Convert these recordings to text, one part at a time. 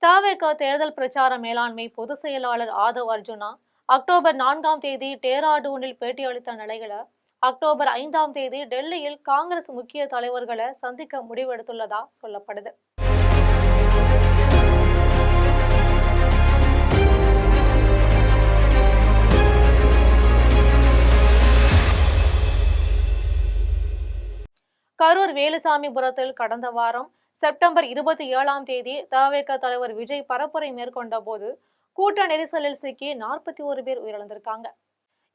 தவேக தேர்தல் பிரச்சார மேலாண்மை பொதுச் செயலாளர் ஆதவ் அர்ஜுனா அக்டோபர் 4ஆம் தேதி டேராடூனில் பேட்டியளித்த நிலையில அக்டோபர் 5ஆம் தேதி டெல்லியில் காங்கிரஸ் முக்கிய தலைவர்களை சந்திக்க முடிவெடுத்துள்ளதா சொல்லப்படுது. கரூர் வேலுசாமிபுரத்தில் கடந்த வாரம் செப்டம்பர் 27ஆம் தேதி தவேக தலைவர் விஜய் பரப்புரை மேற்கொண்ட போது கூட்ட நெரிசலில் சிக்கி 41 பேர் உயிரிழந்திருக்காங்க.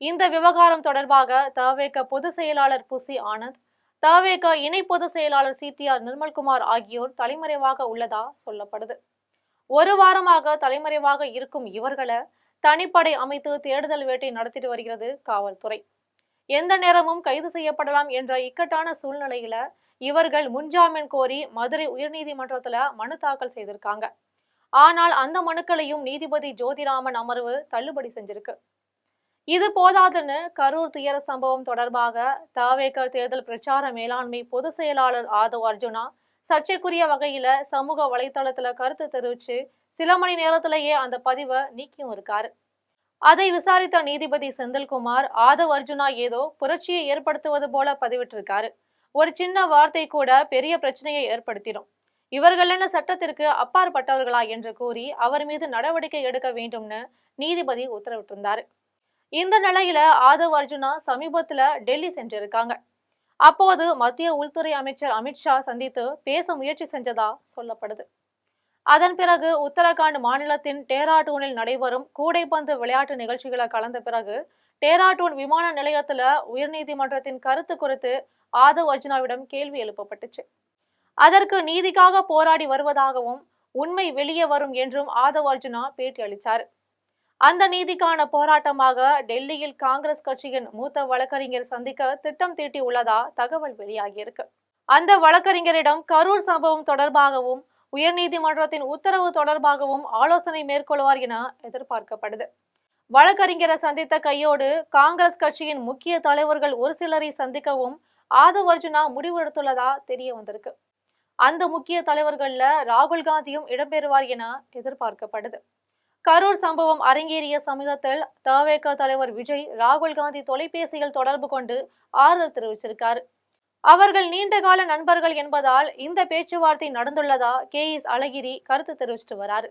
இந்த விவகாரம் தொடர்பாக தவேக பொதுச் செயலாளர் புசி ஆனந்த், தவேக இணை பொதுச் செயலாளர் சிடிஆர் நிர்மல்குமார் ஆகியோர் தலைமறைவாக உள்ளதா சொல்லப்படுது. ஒரு வாரமாக தலைமறைவாக இருக்கும் இவர்களை தனிப்படை அமைத்து தேடுதல் வேட்டை நடத்திட்டு வருகிறது காவல்துறை. எந்த நேரமும் கைது செய்யப்படலாம் என்ற இக்கட்டான சூழ்நிலையில இவர்கள் முன்ஜாமீன் கோரி மதுரை உயர்நீதிமன்றத்துல மனு தாக்கல் செய்திருக்காங்க. ஆனால் அந்த மனுக்களையும் நீதிபதி ஜோதிராமன் அமர்வு தள்ளுபடி செஞ்சிருக்கு. இது போதாதுன்னு கரூர் துயர சம்பவம் தொடர்பாக தவேக தேர்தல் பிரச்சார மேலாண்மை பொதுச் செயலாளர் ஆதவ் அர்ஜுனா சர்ச்சைக்குரிய வகையில சமூக வலைதளத்துல கருத்து தெரிவிச்சு சில மணி நேரத்திலேயே அந்த பதிவை நீக்கியும் இருக்காரு. அதை விசாரித்த நீதிபதி செந்தில்குமார் ஆதவ் அர்ஜுனா ஏதோ புரட்சியை ஏற்படுத்துவது போல பதிவிட்டிருக்காரு. ஒரு சின்ன வார்த்தை கூட பெரிய பிரச்சனையை ஏற்படுத்திடும். இவர்கள் என்ன சட்டத்திற்கு அப்பாற்பட்டவர்களா என்று கூறி அவர் மீது நடவடிக்கை எடுக்க வேண்டும்னு நீதிபதி உத்தரவிட்டிருந்தாரு. இந்த நிலையில ஆதவ் அர்ஜுனா சமீபத்துல டெல்லி சென்றிருக்காங்க. அப்போது மத்திய உள்துறை அமைச்சர் அமித்ஷா சந்தித்து பேச முயற்சி செஞ்சதா சொல்லப்படுது. அதன் பிறகு உத்தரகாண்ட் மாநிலத்தின் டேராடூனில் நடைபெறும் கூடைப்பந்து விளையாட்டு நிகழ்ச்சிகளை கலந்த பிறகு டேராடூன் விமான நிலையத்துல உயர்நீதிமன்றத்தின் கருத்து குறித்து ஆதவ் அர்ஜுனாவிடம் கேள்வி எழுப்பப்பட்டுச்சு. அதற்கு நீதிக்காக போராடி வருவதாகவும் உண்மை வெளியே வரும் என்றும் ஆதவ் அர்ஜுனா பேட்டி அளித்தார். அந்த நீதிக்கான போராட்டமாக டெல்லியில் காங்கிரஸ் கட்சியின் மூத்த வழக்கறிஞர் சந்திக்க திட்டம் தீட்டி உள்ளதா தகவல் வெளியாகியிருக்கு. அந்த வழக்கறிஞரிடம் கரூர் சம்பவம் தொடர்பாகவும் உயர்நீதிமன்றத்தின் உத்தரவு தொடர்பாகவும் ஆலோசனை மேற்கொள்வார் என எதிர்பார்க்கப்படுது. வழக்கறிஞரை சந்தித்த கையோடு காங்கிரஸ் கட்சியின் முக்கிய தலைவர்கள் ஒரு சிலரை சந்திக்கவும் ஆதவ் அர்ஜுனா முடிவெடுத்துள்ளதா தெரிய வந்திருக்கு. அந்த முக்கிய தலைவர்கள்ல ராகுல் காந்தியும் இடம்பெறுவார் என எதிர்பார்க்கப்படுது. கரூர் சம்பவம் அரங்கேறிய சமயத்தில் தவேக தலைவர் விஜய் ராகுல் காந்தி தொலைபேசியில் தொடர்பு கொண்டு ஆறுதல் தெரிவிச்சிருக்காரு. அவர்கள் நீண்டகால நண்பர்கள் என்பதால் இந்த பேச்சுவார்த்தை நடந்துள்ளதா KS அழகிரி கருத்து தெரிவிச்சிட்டு வராரு.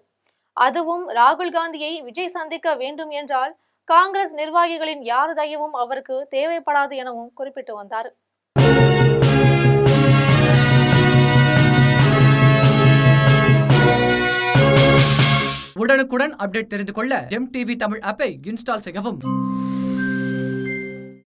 அதுவும் ராகுல் காந்தியை விஜய் சந்திக்க வேண்டும் என்றால் காங்கிரஸ் நிர்வாகிகளின் யார் தயவும் அவருக்கு தேவைப்படாது எனவும் குறிப்பிட்டு வந்தார். உடனுக்குடன் அப்டேட் தெரிந்து கொள்ள ஜெம் டிவி தமிழ் ஆப்பை இன்ஸ்டால் செய்யவும்.